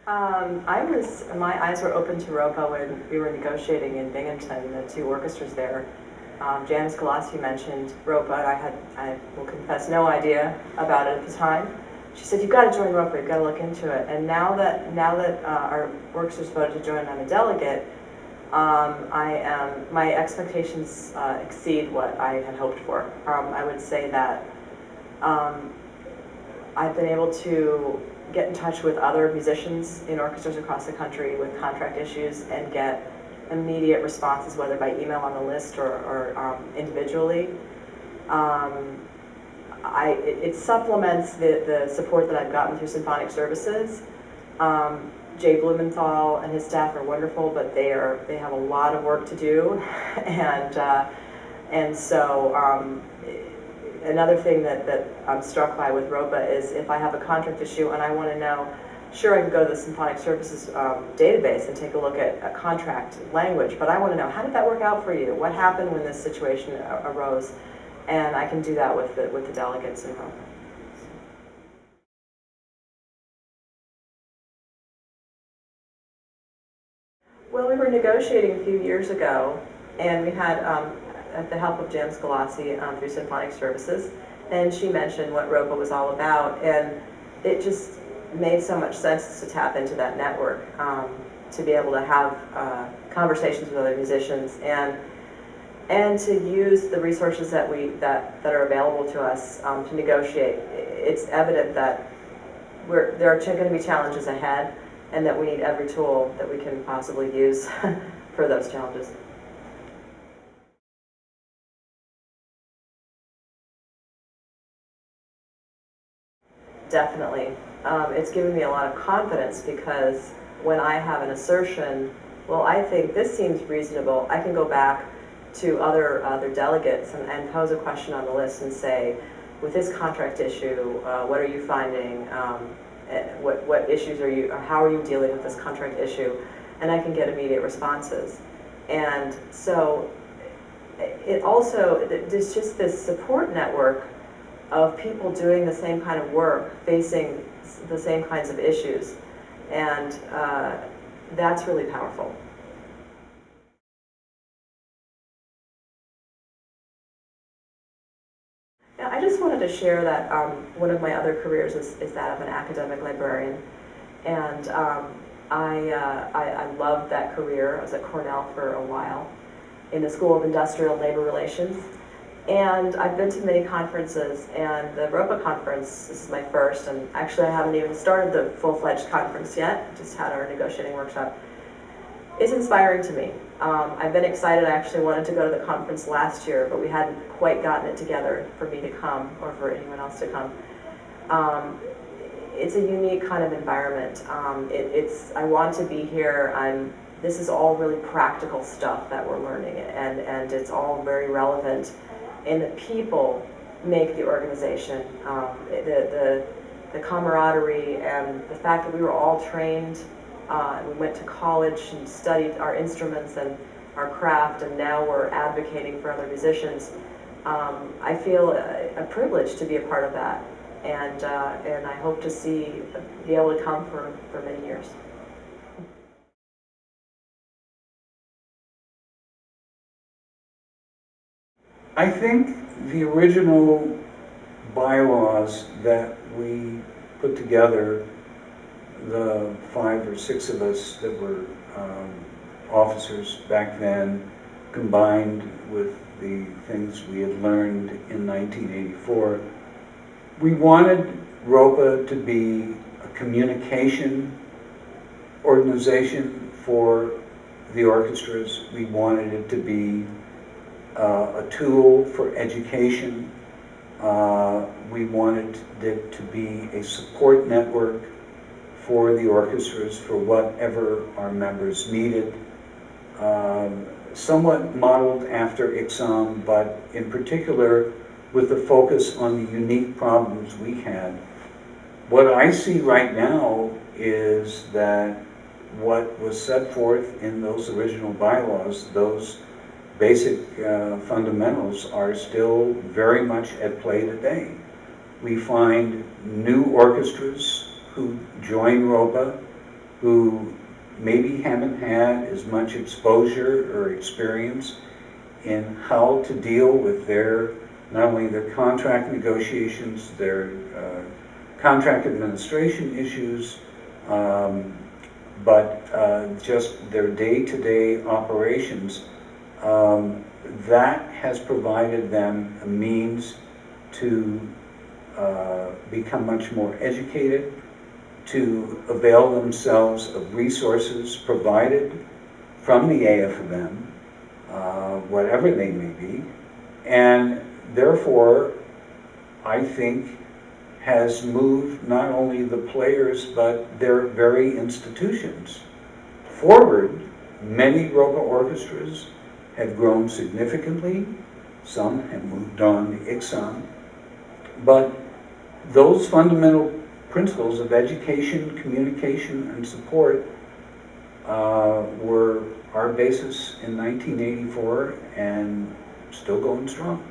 My eyes were open to ROPA when we were negotiating in Binghamton, the two orchestras there. Janice Galassi mentioned ROPA, and I will confess, no idea about it at the time. She said, "You've got to join ROPA, you've got to look into it." And now that our orchestra's voted to join, I'm a delegate. My expectations exceed what I had hoped for. I would say that I've been able to get in touch with other musicians in orchestras across the country with contract issues and get immediate responses, whether by email on the list or individually. It supplements the support that I've gotten through Symphonic Services. Jay Blumenthal and his staff are wonderful, but they have a lot of work to do, and so another thing that I'm struck by with ROPA is if I have a contract issue and I want to know, sure, I can go to the Symphonic Services database and take a look at a contract language, but I want to know, how did that work out for you? What happened when this situation arose? And I can do that with the delegates in ROPA. Well, we were negotiating a few years ago, and we had, at the help of Janice Galassi through Symphonic Services, and she mentioned what ROPA was all about, and it just made so much sense to tap into that network, to be able to have conversations with other musicians, and to use the resources that are available to us to negotiate. It's evident that there are going to be challenges ahead, and that we need every tool that we can possibly use for those challenges. Definitely. It's given me a lot of confidence, because when I have an assertion, well, I think this seems reasonable, I can go back to other delegates and pose a question on the list and say, with this contract issue, what are you finding? What issues are you, or how are you dealing with this contract issue? And I can get immediate responses. And so it also, there's just this support network of people doing the same kind of work, facing the same kinds of issues. And that's really powerful. Yeah, I just wanted to share that one of my other careers is that of an academic librarian. And I loved that career. I was at Cornell for a while in the School of Industrial and Labor Relations. And I've been to many conferences, and the ROPA conference, this is my first, and actually I haven't even started the full-fledged conference yet, just had our negotiating workshop. It's inspiring to me. I've been excited. I actually wanted to go to the conference last year, but we hadn't quite gotten it together for me to come, or for anyone else to come. It's a unique kind of environment. I want to be here. This is all really practical stuff that we're learning, and it's all very relevant. And the people make the organization. The camaraderie and the fact that we were all trained. We went to college and studied our instruments and our craft, and now we're advocating for other musicians. I feel a privilege to be a part of that, and I hope to be able to come for many years. I think the original bylaws that we put together, the 5 or 6 of us that were officers back then, combined with the things we had learned in 1984, we wanted ROPA to be a communication organization for the orchestras. We wanted it to be a tool for education. We wanted it to be a support network for the orchestras for whatever our members needed. Somewhat modeled after ICSOM, but in particular with the focus on the unique problems we had. What I see right now is that what was set forth in those original bylaws, those basic fundamentals, are still very much at play today. We find new orchestras who join ROPA who maybe haven't had as much exposure or experience in how to deal with their, not only their contract negotiations, their contract administration issues, but just their day-to-day operations. That has provided them a means to become much more educated, to avail themselves of resources provided from the AFM, whatever they may be, and therefore, I think, has moved not only the players but their very institutions forward. Many ROPA orchestras have grown significantly, some have moved on to ICSOM, but those fundamental principles of education, communication, and support were our basis in 1984 and still going strong.